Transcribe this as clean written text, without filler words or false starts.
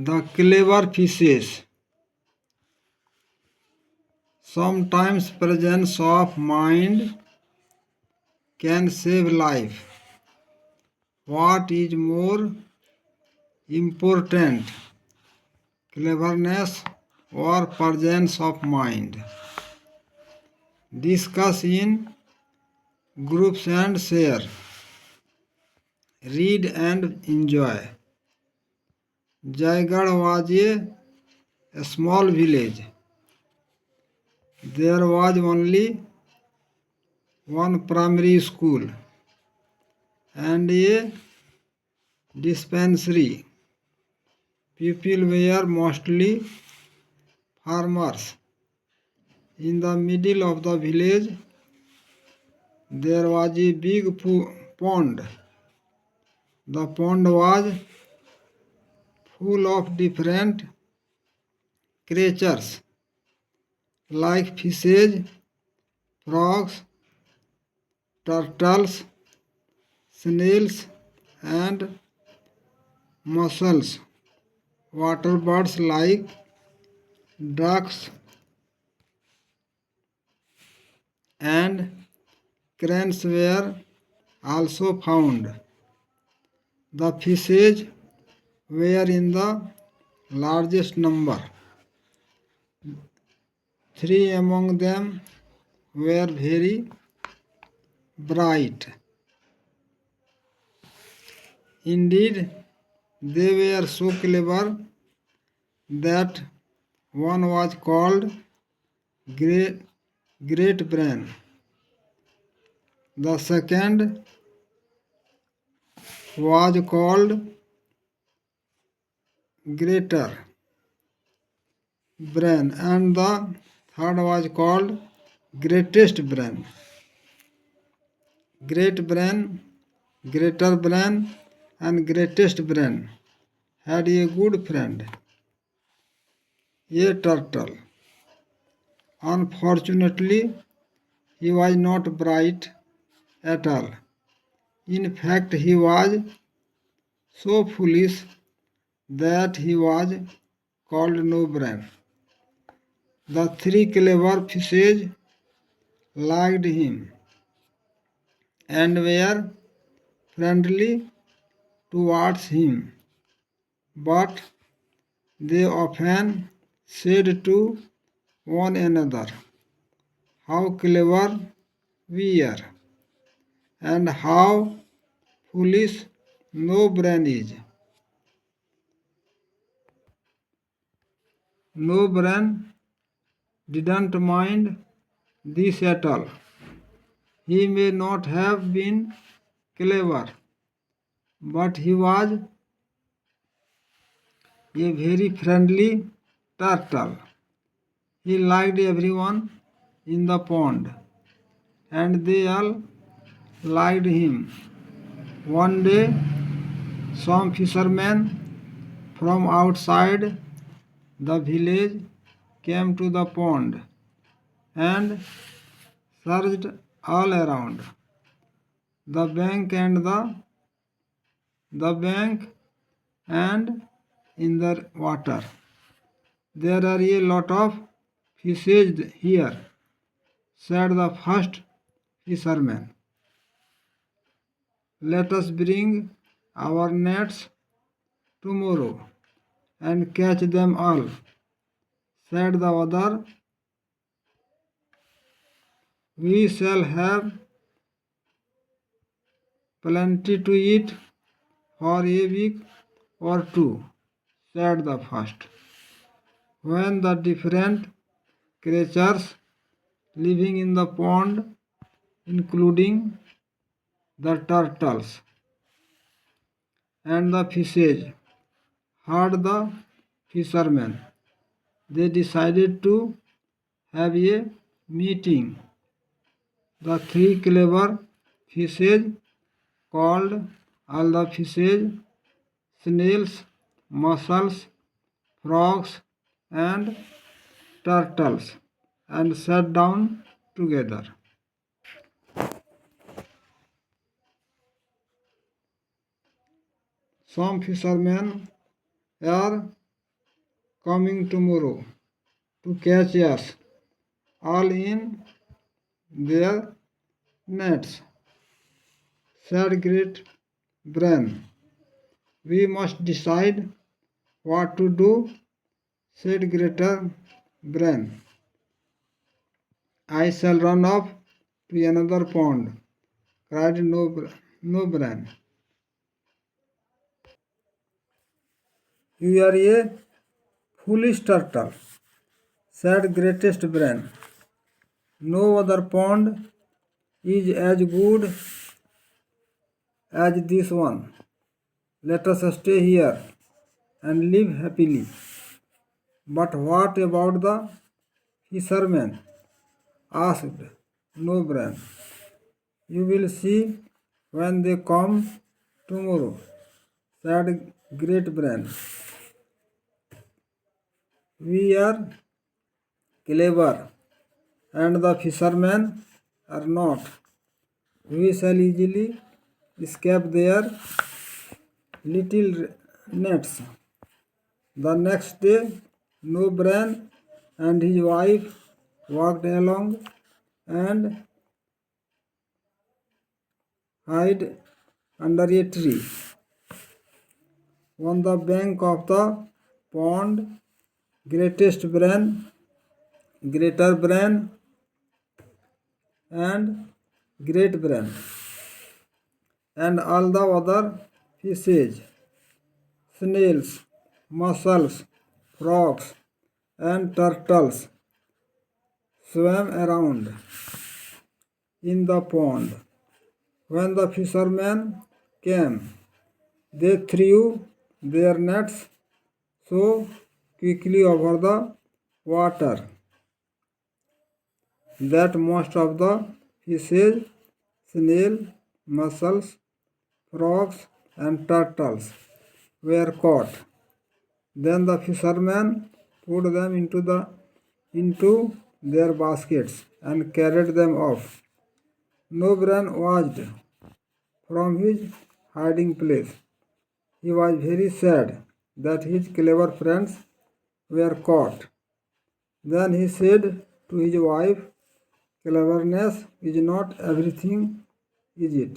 The clever fishes. Sometimes presence of mind can save life. What is more important, cleverness or presence of mind? Discuss in groups and share. Read and enjoy. Jaigarh was a small village. There was only one primary school and a dispensary. People were mostly farmers. In the middle of the village, there was a big pond. The pond was full of different creatures like fishes, frogs, turtles, snails, and mussels. Water birds like ducks and cranes were also found. The fishes were in the largest number. Three among them were very bright. Indeed, they were so clever that one was called Great Brain. The second was called Greater Brain, and the third was called Greatest Brain. Great Brain, Greater Brain, and Greatest Brain had a good friend, a turtle. Unfortunately, he was not bright at all. In fact, he was so foolish that he was called No Brain. The three clever fishes liked him and were friendly towards him, but they often said to one another, "How clever we are, and how foolish No Brain is." No Brain didn't mind this at all. He may not have been clever, but he was a very friendly turtle. He liked everyone in the pond, and they all liked him. One day, some fishermen from outside the village came to the pond and searched all around the bank and in the water. "There are a lot of fishes here," said the first fisherman. "Let us bring our nets tomorrow and catch them all," said the other. "We shall have plenty to eat for a week or two," said the first. When the different creatures living in the pond, including the turtles and the fishes, heard the fishermen, they decided to have a meeting. The three clever fishes called all the fishes, snails, mussels, frogs, and turtles and sat down together. Some fishermen are coming tomorrow to catch us, all in their nets, said Great Brain. We must decide what to do, said Greater Brain. I shall run off to another pond, cried No Brain. You are a foolish turtle, said Greatest Brain. No other pond is as good as this one. Let us stay here and live happily. But what about the fishermen? Asked No Brain. You will see when they come tomorrow, said Great Brain. We are clever and the fishermen are not. We shall easily escape their little nets. The next day, No Brain and his wife walked along and hid under a tree. On the bank of the pond, Greatest Brain, Greater Brain, and Great Brain, and all the other fishes, snails, mussels, frogs, and turtles swam around in the pond. When the fishermen came, they threw their nets so quickly over the water that most of the fishes, snails, mussels, frogs, and turtles were caught. Then the fishermen put them into their baskets and carried them off. No Brain watched from his hiding place. He was very sad that his clever friends were caught. Then he said to his wife, "Cleverness is not everything, is it?"